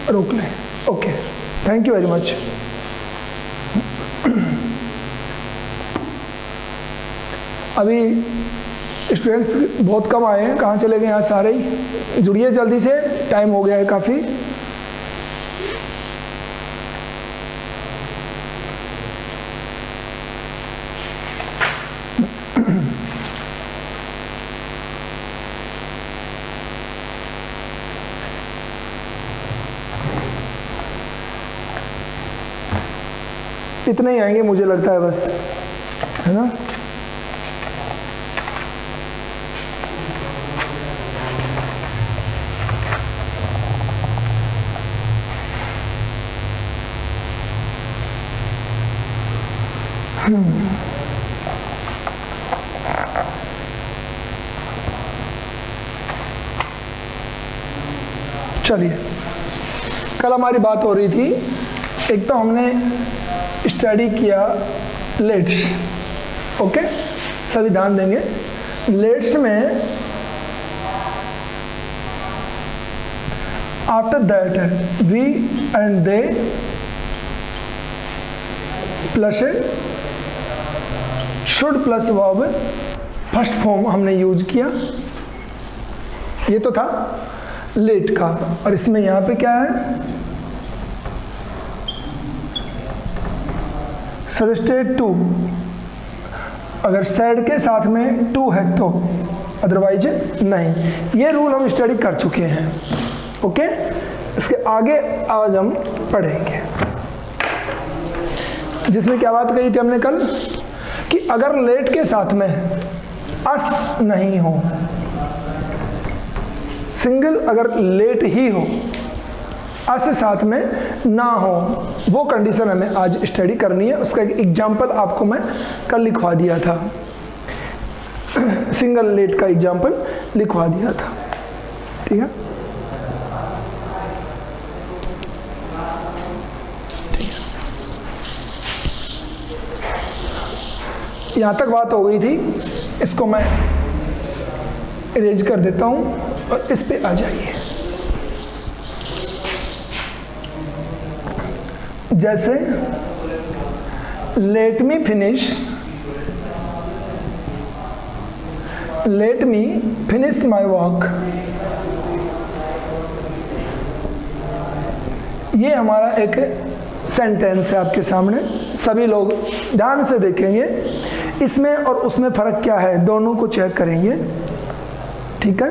रोक लें। Okay, thank you very much. अभी स्टूडेंट्स बहुत कम आए हैं, कहाँ चले गए यहाँ सारे ही? जुड़िए जल्दी से, टाइम हो गया है काफ़ी। इतने ही आएंगे मुझे लगता है बस, है ना? चलिए, कल हमारी बात हो रही थी, एक तो हमने स्टडी किया लेट्स। ओके, सभी ध्यान देंगे। लेट्स में after that we and they plus should plus verb first form हमने यूज किया। ये तो था लेट का। और इसमें यहाँ पे क्या है? सजेस्टेड टू, अगर सैड के साथ में टू है तो, अदरवाइज नहीं। ये रूल हम स्टडी कर चुके हैं। ओके, इसके आगे आज हम पढ़ेंगे, जिसमें क्या बात कही थी हमने कल कि अगर लेट के साथ में अस नहीं हो, सिंगल अगर लेट ही हो, अस साथ में ना हो, वो कंडीशन हमें आज स्टडी करनी है। उसका एक एग्जाम्पल आपको मैं कल लिखवा दिया था, सिंगल लेट का एग्जाम्पल लिखवा दिया था। ठीक है, यहाँ तक बात हो गई थी, इसको मैं इरेज कर देता हूँ और इस पे आ जाइए। जैसे let me finish my work, ये हमारा एक सेंटेंस है आपके सामने। सभी लोग ध्यान से देखेंगे, इसमें और उसमें फर्क क्या है, दोनों को चेक करेंगे। ठीक है,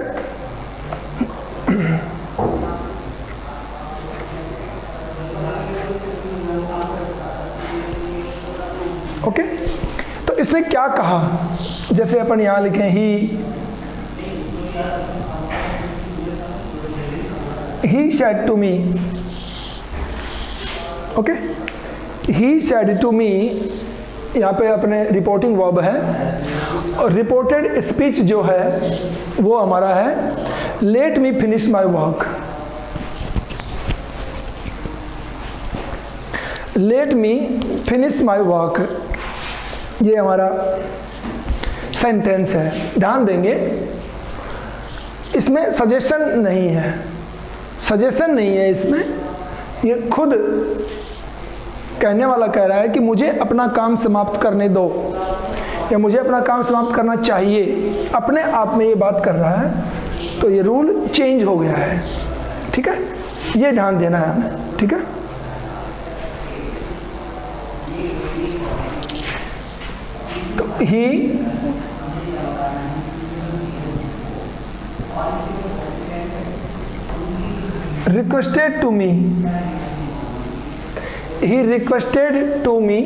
ओके। तो इसने क्या कहा, जैसे अपन यहां लिखें he said to me. Okay, he said to me, यहाँ पे अपने रिपोर्टिंग वर्ब है, और रिपोर्टेड स्पीच जो है वो हमारा है let me finish my work. Let me finish my work, ये हमारा सेंटेंस है। ध्यान देंगे, इसमें सजेशन नहीं है, सजेशन नहीं है इसमें। ये खुद कहने वाला कह रहा है कि मुझे अपना काम समाप्त करने दो, या मुझे अपना काम समाप्त करना चाहिए, अपने आप में ये बात कर रहा है। तो ये रूल चेंज हो गया है। ठीक है, ये ध्यान देना है हमें। ठीक है, तो he requested to me, he requested to me,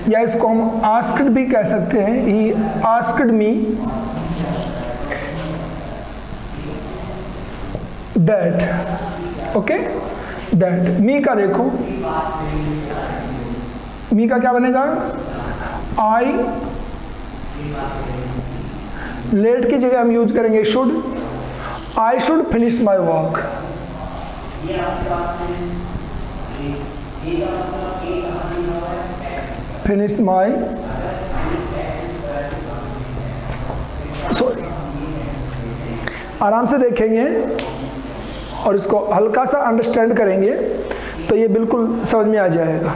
या इसको हम आस्क्ड भी कह सकते हैं। He asked me that. Okay, that me का देखो, मी का क्या बनेगा? आई। लेट की जगह हम यूज करेंगे should. I should finish my work. Finish my, sorry, आराम से देखेंगे और इसको हल्का सा अंडरस्टैंड करेंगे तो ये बिल्कुल समझ में आ जाएगा।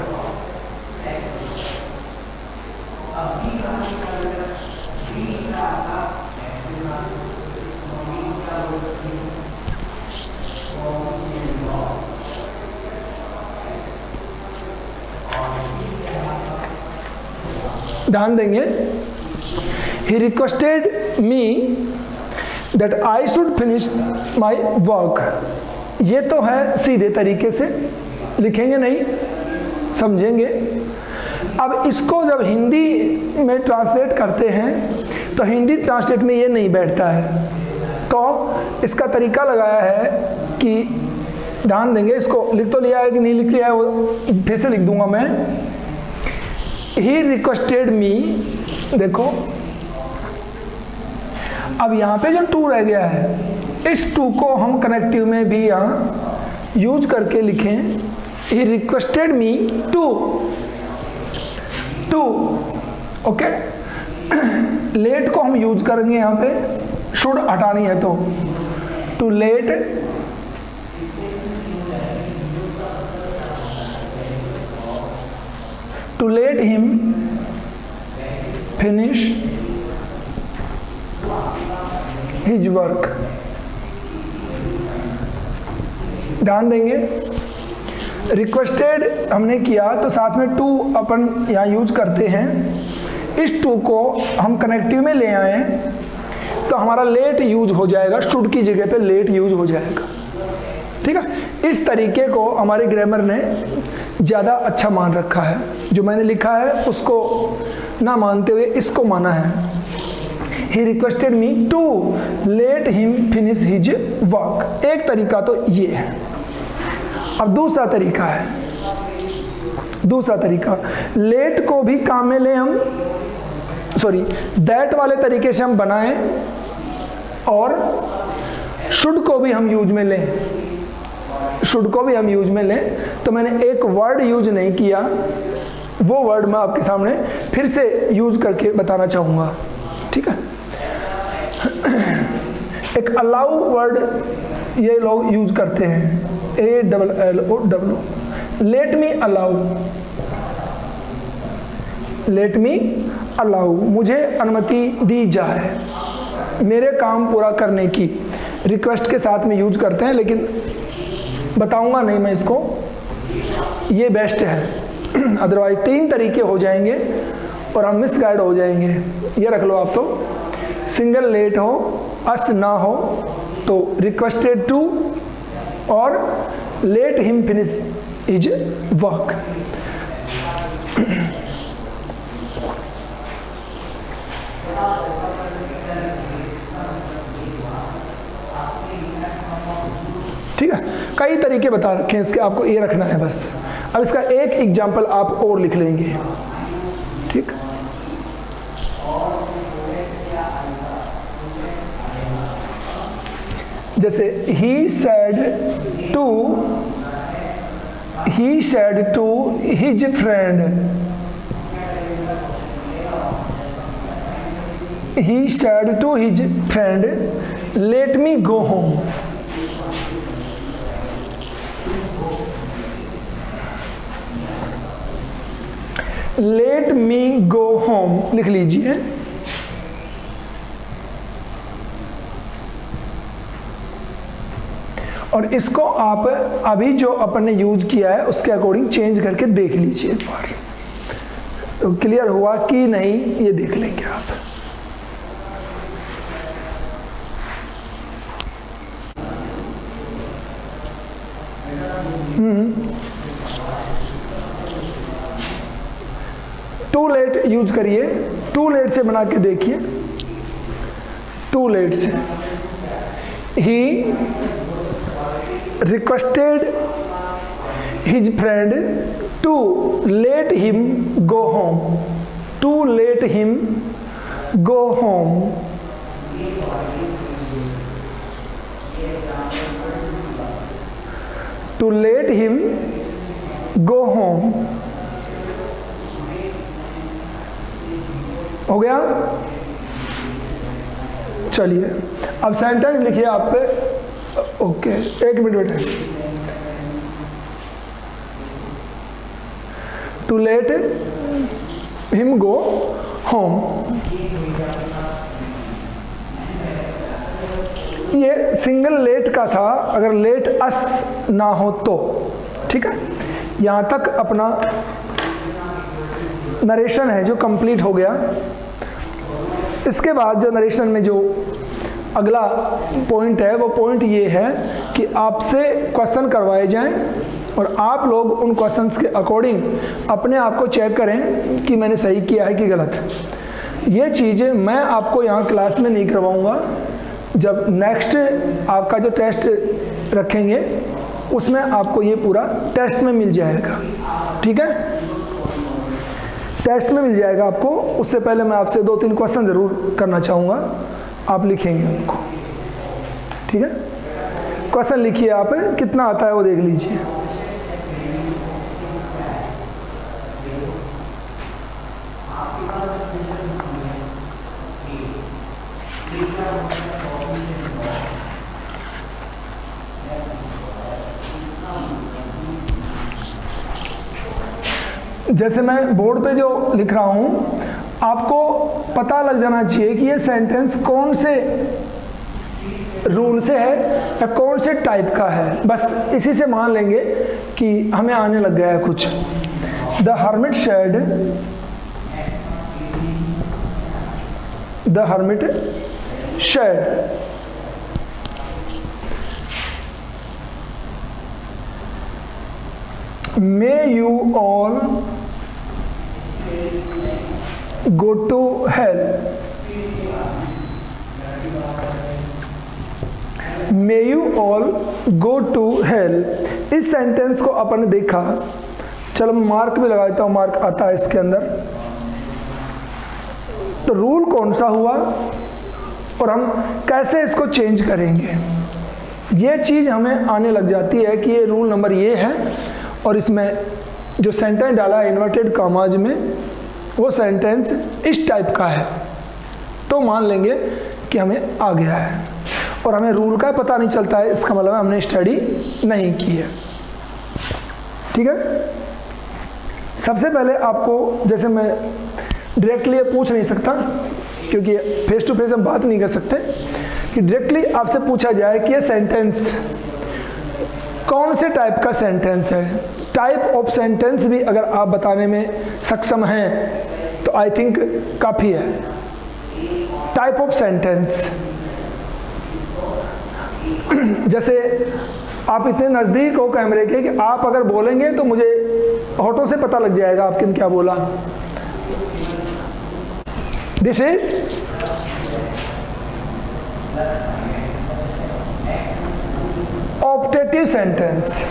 ध्यान देंगे, he requested me that I should finish my work। ये तो है सीधे तरीके से लिखेंगे, नहीं समझेंगे। अब इसको जब हिंदी में ट्रांसलेट करते हैं तो हिंदी ट्रांसलेट में ये नहीं बैठता है, तो इसका तरीका लगाया है कि ध्यान देंगे, इसको लिख तो लिया है कि नहीं लिख लिया है वो फिर से लिख दूंगा मैं। He requested me, देखो अब यहाँ पे जो टू रह गया है, इस टू को हम कनेक्टिव में भी यहाँ यूज करके लिखें। He requested me to, okay. Let को हम यूज करेंगे यहाँ पे, शुड हटानी है तो to let, to let him finish his work। ध्यान देंगे, रिक्वेस्टेड हमने किया तो साथ में टू अपन यहाँ यूज करते हैं। इस टू को हम कनेक्टिव में ले आए तो हमारा लेट यूज हो जाएगा, शुड की जगह पे लेट यूज हो जाएगा। ठीक है, इस तरीके को हमारे ग्रामर ने ज़्यादा अच्छा मान रखा है। जो मैंने लिखा है उसको ना मानते हुए इसको माना है। He requested me to let him finish his work। एक तरीका तो ये है। अब दूसरा तरीका है, दूसरा तरीका, लेट को भी काम में ले हम, सॉरी दैट वाले तरीके से हम बनाएं और शुड को भी हम यूज में लें, शुड को भी हम यूज में लें। तो मैंने एक वर्ड यूज नहीं किया, वो वर्ड मैं आपके सामने फिर से यूज करके बताना चाहूँगा। ठीक है, एक अलाउ वर्ड ये लोग यूज करते हैं, ALLOW। Let me allow, let me allow, मुझे अनुमति दी जाए मेरे काम पूरा करने की। रिक्वेस्ट के साथ में यूज करते हैं, लेकिन बताऊंगा नहीं मैं इसको, ये बेस्ट है। अदरवाइज तीन तरीके हो जाएंगे और हम मिसगाइड हो जाएंगे। ये रख लो आप, तो सिंगल लेट हो, अस ना हो तो रिक्वेस्टेड टू और let him finish his work. ठीक है, कई तरीके बता रखे हैं इसके, आपको ये रखना है बस। अब इसका एक एग्जाम्पल आप और लिख लेंगे। ठीक, जैसे he said to his friend, he said to his friend, let me go home। Let me go home लिख लीजिए। और इसको आप अभी जो अपन ने यूज किया है उसके अकॉर्डिंग चेंज करके देख लीजिए एक बार, तो क्लियर हुआ कि नहीं ये देख लेंगे आप। टू लेट यूज करिए, टू लेट से बना के देखिए। टू लेट से, he requested his friend to let him go home, to let him go home. To let him go home हो गया। चलिए अब सेंटेंस लिखिए आप पे, ओके, एक मिनट बेटे। To let him go home, ये सिंगल लेट का था, अगर लेट अस ना हो तो, ठीक है। यहाँ तक अपना नरेशन है जो कंप्लीट हो गया। इसके बाद जो नरेशन में जो अगला पॉइंट है वो पॉइंट ये है कि आपसे क्वेश्चन करवाए जाएं और आप लोग उन क्वेश्चंस के अकॉर्डिंग अपने आप को चेक करें कि मैंने सही किया है कि गलत। ये चीज़ें मैं आपको यहाँ क्लास में नहीं करवाऊँगा, जब नेक्स्ट आपका जो टेस्ट रखेंगे उसमें आपको ये पूरा टेस्ट में मिल जाएगा, ठीक है। टेस्ट में मिल जाएगा आपको। उससे पहले मैं आपसे 2-3 क्वेश्चन ज़रूर करना चाहूँगा, आप लिखेंगे उनको, ठीक है। क्वेश्चन लिखिए, आप कितना आता है वो देख लीजिए। जैसे मैं बोर्ड पे जो लिख रहा हूँ, आपको पता लग जाना चाहिए कि ये सेंटेंस कौन से रूल से है या कौन से टाइप का है। बस इसी से मान लेंगे कि हमें आने लग गया है कुछ। The hermit shed, the hermit shed, may you all go to hell, may you all go to hell। इस सेंटेंस को अपन ने देखा, चलो मार्क भी लगा देता हूँ, मार्क आता है इसके अंदर। तो रूल कौन सा हुआ और हम कैसे इसको चेंज करेंगे, ये चीज़ हमें आने लग जाती है कि ये रूल नंबर ये है और इसमें जो सेंटेंस डाला है इन्वर्टेड कॉमाज में वो सेंटेंस इस टाइप का है, तो मान लेंगे कि हमें आ गया है। और हमें रूल का पता नहीं चलता है, इसका मतलब हमने स्टडी नहीं की है, ठीक है। सबसे पहले आपको, जैसे मैं डायरेक्टली ये पूछ नहीं सकता क्योंकि फेस टू फेस हम बात नहीं कर सकते, कि डायरेक्टली आपसे पूछा जाए कि ये सेंटेंस कौन से टाइप का सेंटेंस है। टाइप ऑफ सेंटेंस भी अगर आप बताने में सक्षम हैं तो आई थिंक काफ़ी है। टाइप ऑफ सेंटेंस, जैसे आप इतने नज़दीक हो कैमरे के कि आप अगर बोलेंगे तो मुझे होठों से पता लग जाएगा आपने क्या बोला। This is optative sentence.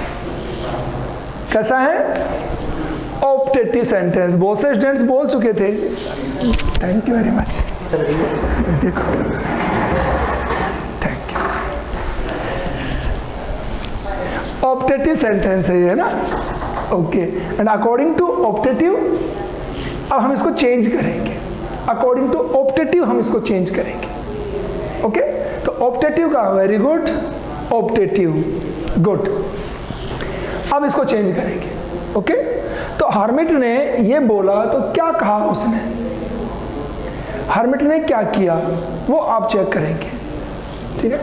कैसा है? Optative sentence. बहुत से स्टूडेंट्स बोल चुके थे। Thank you very much. देखो, थैंक यू। ऑप्टेटिव सेंटेंस है ये ना, okay. And according to optative अब हम इसको चेंज करेंगे। अकॉर्डिंग टू ऑप्टेटिव हम इसको चेंज करेंगे, ओके। तो ऑप्टेटिव का वेरी गुड, ऑप्टेटिव गुड। अब इसको चेंज करेंगे, ओके। तो हर्मिट ने ये बोला तो क्या कहा उसने, हर्मिट ने क्या किया वो आप चेक करेंगे, ठीक है।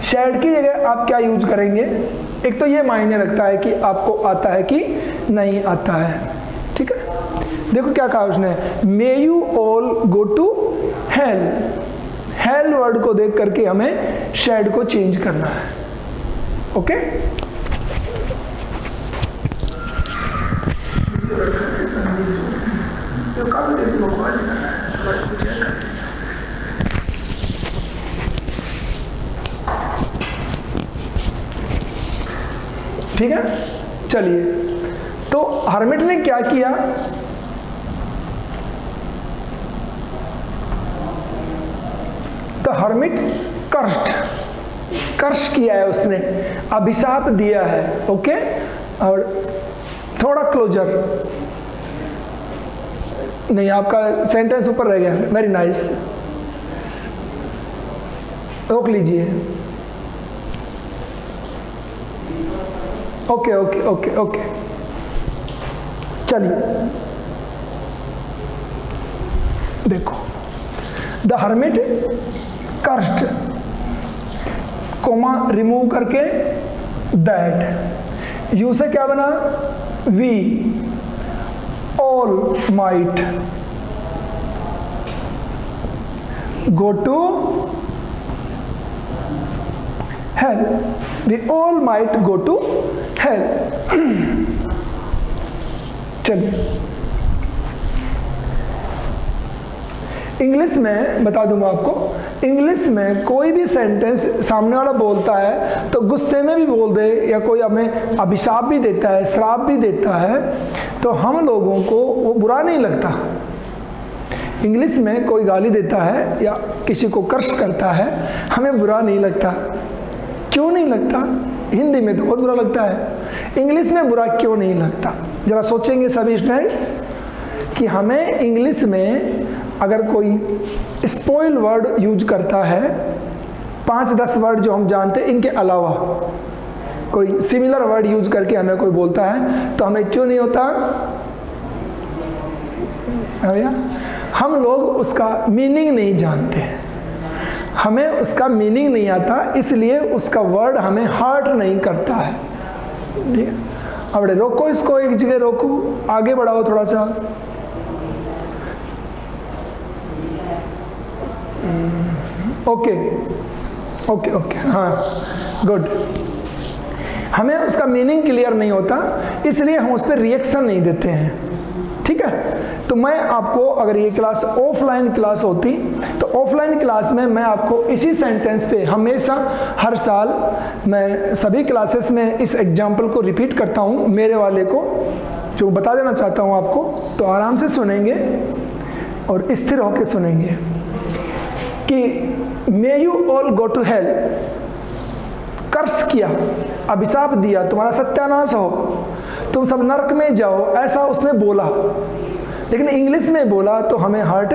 शैड की जगह आप क्या यूज करेंगे, एक तो ये मायने रखता है कि आपको आता है कि नहीं आता है, ठीक है। देखो क्या कहा उसने, may you all go to hell. Hell word को देख करके हमें शैड को चेंज करना है, ओके। ठीक है, चलिए। तो हर्मिट ने क्या किया, तो हर्मिट कर्ष किया है उसने, अभिशाप दिया है, ओके। और थोड़ा क्लोजर नहीं, आपका सेंटेंस ऊपर रह गया, वेरी नाइस। रोक लीजिए। ओके ओके ओके ओके, चलिए देखो, the hermit cursed, comma remove करके दैट, यू से क्या बना, we all might go to hell, we all might go to hell। चलिए इंग्लिश में बता दूंगा आपको, इंग्लिश में कोई भी सेंटेंस सामने वाला बोलता है तो गुस्से में भी बोल दे या कोई हमें अभिशाप भी देता है, श्राप भी देता है, तो हम लोगों को वो बुरा नहीं लगता। इंग्लिश में कोई गाली देता है या किसी को कर्ष करता है, हमें बुरा नहीं लगता। क्यों नहीं लगता? हिंदी में तो बहुत बुरा लगता है, इंग्लिश में बुरा क्यों नहीं लगता? जरा सोचेंगे सभी स्टूडेंट्स कि हमें इंग्लिश में अगर कोई स्पॉइल वर्ड यूज करता है, 5-10 वर्ड जो हम जानते हैं इनके अलावा कोई सिमिलर वर्ड यूज करके हमें कोई बोलता है तो हमें क्यों नहीं होता? भैया हम लोग उसका मीनिंग नहीं जानते हैं, हमें उसका मीनिंग नहीं आता, इसलिए उसका वर्ड हमें हर्ट नहीं करता है। ठीक है, अब रोको इसको, एक जगह रोको, आगे बढ़ाओ थोड़ा सा। ओके ओके ओके, हाँ गुड। हमें उसका मीनिंग क्लियर नहीं होता, इसलिए हम उस पर रिएक्शन नहीं देते हैं। ठीक है, तो मैं आपको, अगर ये क्लास ऑफलाइन क्लास होती तो ऑफलाइन क्लास में मैं आपको इसी सेंटेंस पे हमेशा हर साल मैं सभी क्लासेस में इस एग्जाम्पल को रिपीट करता हूँ, मेरे वाले को जो बता देना चाहता हूँ आपको, तो आराम से सुनेंगे और स्थिर होकर सुनेंगे कि may you all go to hell, curse किया, अभिशाप दिया, तुम्हारा सत्यानाश हो, तुम सब नरक में जाओ, ऐसा उसने बोला। लेकिन इंग्लिश में बोला तो हमें हर्ट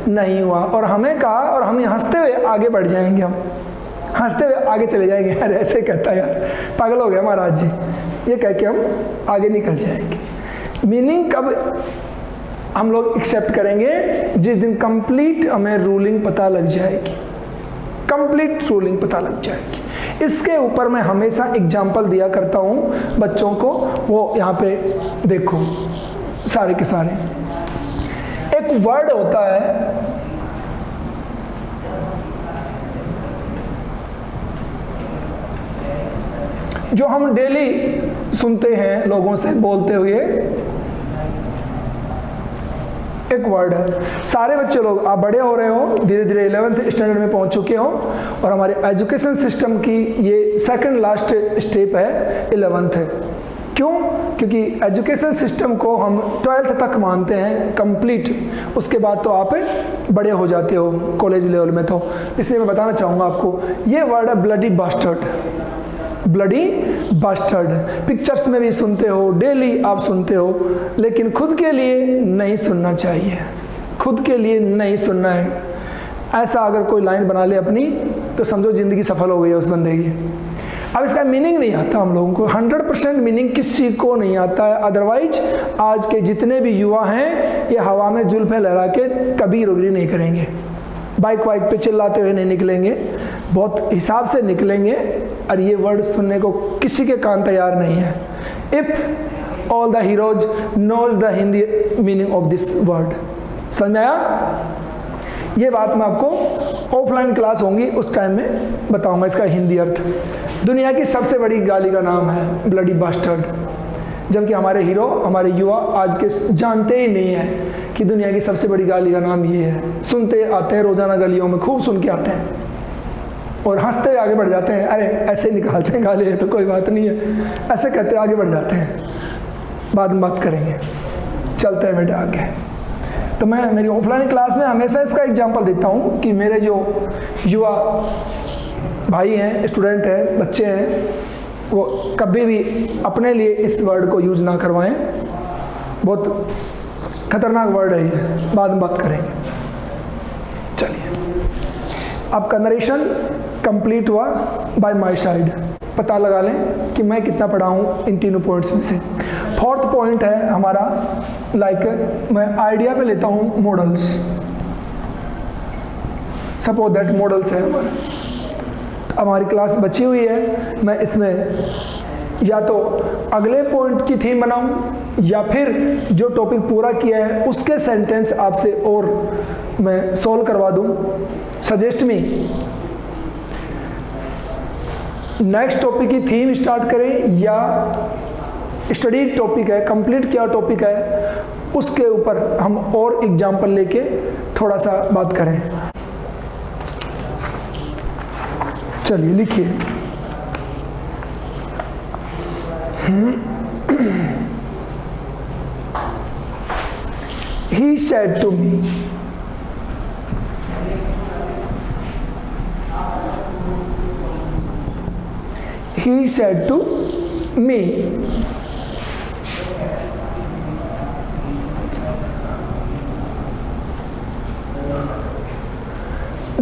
नहीं हुआ और हमें कहा, और हम हंसते हुए आगे बढ़ जाएंगे, हम हंसते हुए आगे चले जाएंगे। यार ऐसे कहता है, यार पागल हो गया महाराज जी, ये कह के हम आगे निकल जाएंगे। मीनिंग कब हम लोग एक्सेप्ट करेंगे? जिस दिन कंप्लीट हमें रूलिंग पता लग जाएगी, कंप्लीट रूलिंग पता लग जाएगी। इसके ऊपर मैं हमेशा एग्जाम्पल दिया करता हूँ बच्चों को, वो यहाँ पे देखो सारे के सारे। एक वर्ड होता है जो हम डेली सुनते हैं लोगों से बोलते हुए, एक वर्ड है। सारे बच्चे लोग, आप बड़े हो रहे हो, धीरे धीरे 11th स्टैंडर्ड में पहुंच चुके हो और हमारे एजुकेशन सिस्टम की ये सेकंड लास्ट स्टेप है, 11th है। क्यों? क्योंकि एजुकेशन सिस्टम को हम 12th तक मानते हैं कंप्लीट, उसके बाद तो आप बड़े हो जाते हो कॉलेज लेवल में। तो इसलिए मैं बताना चाहूँगा आपको, ये वर्ड है bloody bastard, bloody bastard. Pictures में भी सुनते हो, डेली आप सुनते हो, लेकिन खुद के लिए नहीं सुनना चाहिए, खुद के लिए नहीं सुनना है। ऐसा अगर कोई लाइन बना ले अपनी तो समझो ज़िंदगी सफल हो गई है उस बंदे की। अब इसका मीनिंग नहीं आता हम लोगों को, 100% मीनिंग किसी को नहीं आता है। अदरवाइज आज के जितने भी युवा हैं ये हवा में जुल्फें लहरा के कभी रोगरी नहीं करेंगे, बाइक वाइक पे चिल्लाते हुए नहीं निकलेंगे, बहुत हिसाब से निकलेंगे। और ये वर्ड सुनने को किसी के कान तैयार नहीं है। If all the heroes knows the Hindi meaning of this word, समझ में आया? ये बात मैं आपको ऑफलाइन क्लास होंगी उस टाइम में बताऊंगा इसका हिंदी अर्थ। दुनिया की सबसे बड़ी गाली का नाम है ब्लडी बास्टर्ड, जबकि हमारे हीरो, हमारे युवा आज के जानते ही नहीं है कि दुनिया की सबसे बड़ी गाली का नाम ये है। सुनते आते हैं रोजाना, गलियों में खूब सुन के आते हैं और हंसते हुए आगे बढ़ जाते हैं। अरे ऐसे निकालते हैं गाली, तो कोई बात नहीं है, ऐसे कहते आगे बढ़ जाते हैं, बाद में बात करेंगे, चलते हैं बेटा आगे। तो मैं मेरी ऑफलाइन क्लास में हमेशा इसका एग्जांपल देता हूँ कि मेरे जो युवा भाई हैं, स्टूडेंट हैं, बच्चे हैं, वो कभी भी अपने लिए इस वर्ड को यूज ना करवाएं, बहुत खतरनाक वर्ड है ये, बाद में बात करेंगे। चलिए आपका नरेशन कंप्लीट हुआ बाय माय साइड। पता लगा लें कि मैं कितना पढ़ा हूँ इन तीनों पॉइंट्स में से। फोर्थ पॉइंट है हमारा मैं आइडिया पे लेता हूँ मॉडल्स। सपोज दैट मॉडल्स है हमारी क्लास बची हुई है, मैं इसमें या तो अगले पॉइंट की थीम बनाऊं या फिर जो टॉपिक पूरा किया है उसके सेंटेंस आपसे और मैं सॉल्व करवा दूं। सजेस्ट मी नेक्स्ट टॉपिक की थीम स्टार्ट करें या स्टडी टॉपिक है, कंप्लीट किया टॉपिक है, उसके ऊपर हम और एग्जाम्पल लेके थोड़ा सा बात करें। चलिए लिखिए। He said to me, he said to me,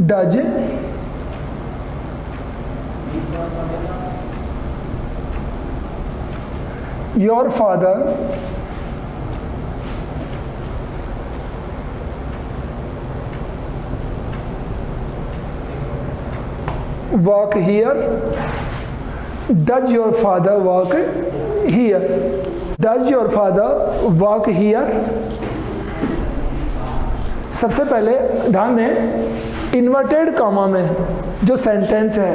does your father work here? Does your father work here? Does your father work here? सबसे पहले ध्यान दें, इन्वर्टेड कॉमा में जो सेंटेंस है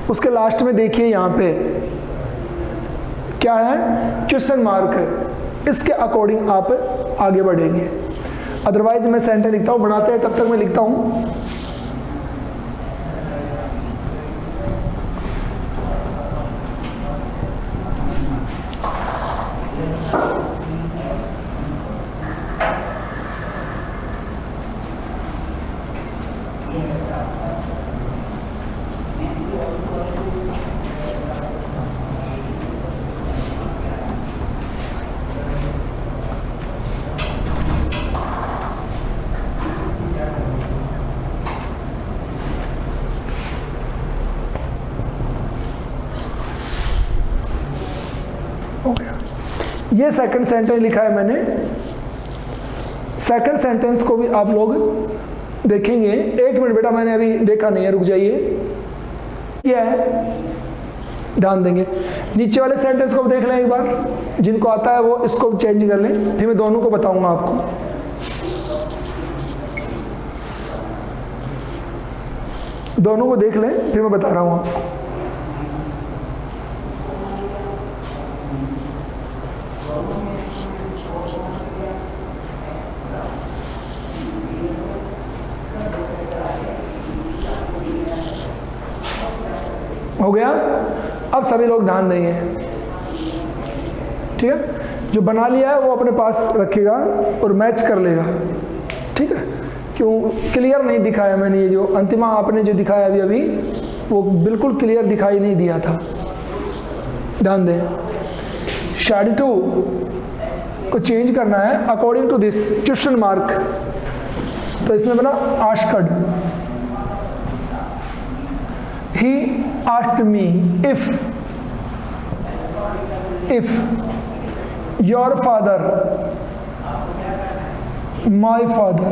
उसके लास्ट में देखिए यहाँ पे क्या है, क्वेश्चन मार्क है। इसके अकॉर्डिंग आप आगे बढ़ेंगे। अदरवाइज मैं सेंटेंस लिखता हूँ, बनाते हैं तब तक मैं लिखता हूँ ये सेकंड सेंटेंस लिखा है मैंने। सेकंड सेंटेंस को भी आप लोग देखेंगे। एक मिनट बेटा, मैंने अभी देखा नहीं है, रुक जाइए। क्या है, ध्यान देंगे। नीचे वाले सेंटेंस को देख लें एक बार, जिनको आता है वो इसको चेंज कर लें, फिर मैं दोनों को बताऊंगा आपको। दोनों को देख लें, फिर मैं बता रहा हूं आपको। हो गया? अब सभी लोग ध्यान देंगे, ठीक है। जो बना लिया है वो अपने पास रखेगा और मैच कर लेगा, ठीक है। क्यों क्लियर नहीं दिखाया मैंने, ये जो अंतिमा आपने जो दिखाया अभी अभी वो बिल्कुल क्लियर दिखाई नहीं दिया था। ध्यान दें, शादी टू को चेंज करना है according to this question mark. तो इसमें बना asked. He asked me if your father, my father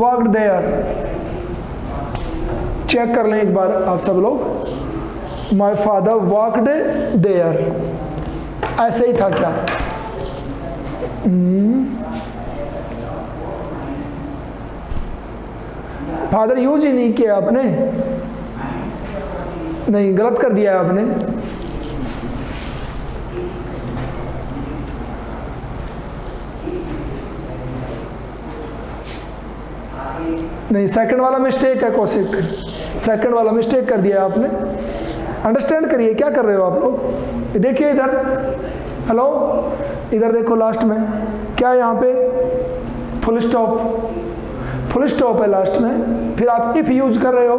worked there। Check कर लें एक बार आप सब लोग। My father worked there, ऐसे ही था क्या? फादर यूज ही नहीं किया आपने, नहीं, गलत कर दिया है आपने। नहीं, सेकंड वाला मिस्टेक है कौशिक, सेकंड वाला मिस्टेक कर दिया आपने। अंडरस्टैंड करिए क्या कर रहे हो आप लोग। देखिए इधर, हेलो, इधर देखो लास्ट में क्या है, यहाँ पे फुल स्टॉप, फुल स्टॉप है लास्ट में, फिर आप इफ यूज कर रहे हो।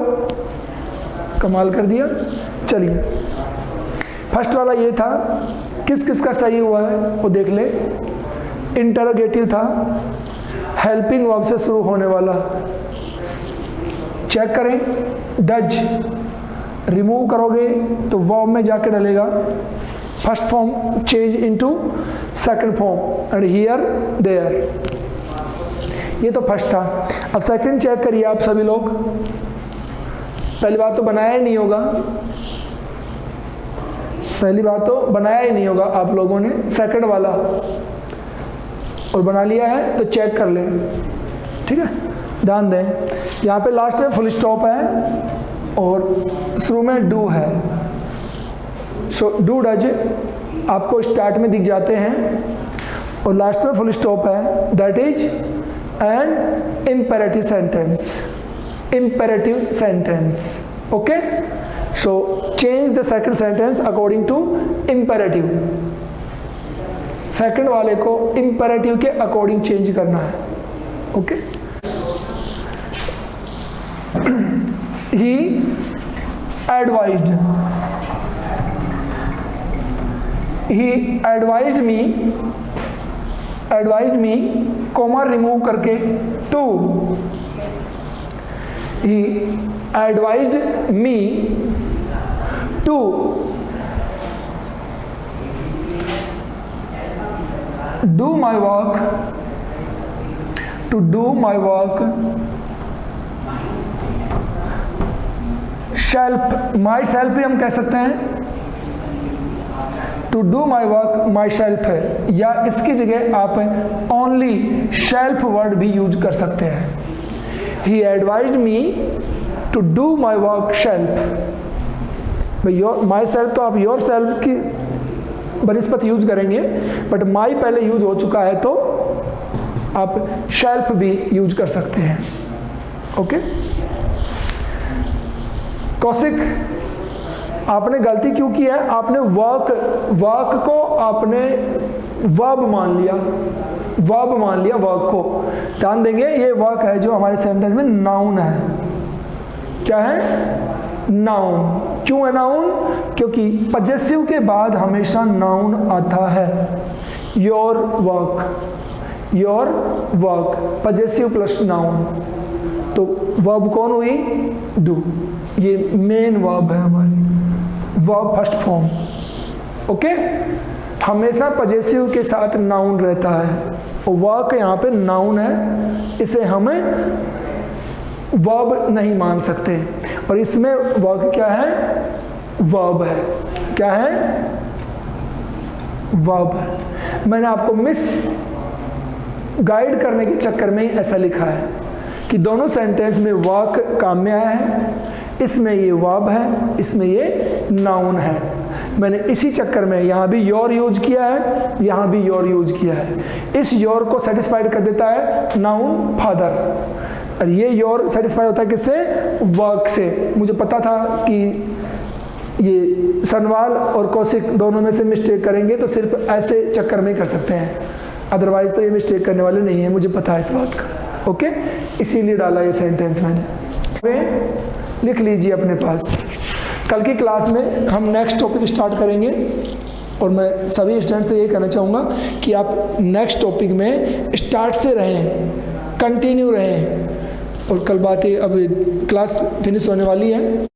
कमाल कर दिया। चलिए, फर्स्ट वाला ये था, किस किस का सही हुआ है वो देख ले। इंटरोगेटिव था, हेल्पिंग वर्ब से शुरू होने वाला। चेक करें, डज रिमूव करोगे तो वर्ब में जाके डलेगा, first form change into second form, and here there. ये तो फर्स्ट था। अब सेकंड चेक करिए आप सभी लोग। पहली बात तो बनाया ही नहीं होगा, पहली बात तो बनाया ही नहीं होगा आप लोगों ने सेकंड वाला, और बना लिया है तो चेक कर लें, ठीक है। ध्यान दें, यहाँ पे लास्ट में फुल स्टॉप है और शुरू में डू है। सो डू डज आपको स्टार्ट में दिख जाते हैं और लास्ट में फुल स्टॉप है। That is an imperative sentence, imperative sentence. Okay, so change the second sentence according to imperative. Second वाले को इम्पेरेटिव के अकॉर्डिंग चेंज करना है। Okay, he advised, he advised me comma remove करके to, he advised me to do my work, to do my work, self, myself भी हम कह सकते हैं, to do my work myself है, या इसकी जगह आप only self वर्ड भी यूज कर सकते हैं। He advised me to do my work self। भाई myself तो आप yourself की बनस्पत यूज करेंगे, बट माई पहले यूज हो चुका है तो आप शेल्फ भी यूज कर सकते हैं। ओके, कौशिक आपने गलती क्यों की है? आपने वर्क को आपने वर्ब मान लिया, वर्क को। ध्यान देंगे, ये वर्क है जो हमारे सेंटेंस में नाउन है। क्या है? नाउन। क्यों है नाउन? क्योंकि पजेसिव के बाद हमेशा नाउन आता है। Your work possessive plus noun, तो वर्ब कौन हुई? डू। ये मेन वर्ब है हमारी, वर्ब फर्स्ट फॉर्म। ओके, हमेशा पजेसिव के साथ नाउन रहता है और वर्क यहाँ पे नाउन है, इसे हमें वर्ब नहीं मान सकते। और इसमें वर्क क्या है? वर्ब है। क्या है? वर्ब है। मैंने आपको मिस गाइड करने के चक्कर में ही ऐसा लिखा है कि दोनों सेंटेंस में वर्क काम में आया है, इसमें ये वर्ब है, इसमें ये नाउन है। मैंने इसी चक्कर में यहाँ भी योर यूज किया है, यहाँ भी योर यूज किया है। इस योर को सेटिस्फाइड कर देता है नाउन फादर, और ये योर सेटिस्फाई होता है किससे? वर्क से। मुझे पता था कि ये सनवाल और कौशिक दोनों में से मिस्टेक करेंगे, तो सिर्फ ऐसे चक्कर में ही कर सकते हैं, अदरवाइज तो ये मिस्टेक करने वाले नहीं है, मुझे पता है इस बात का। ओके, इसीलिए डाला ये सेंटेंस मैंने। लिख लीजिए अपने पास। कल की क्लास में हम नेक्स्ट टॉपिक स्टार्ट करेंगे, और मैं सभी स्टूडेंट से ये कहना चाहूँगा कि आप नेक्स्ट टॉपिक में स्टार्ट से रहें, कंटिन्यू रहें। और कल बातें, अब क्लास फिनिश होने वाली है।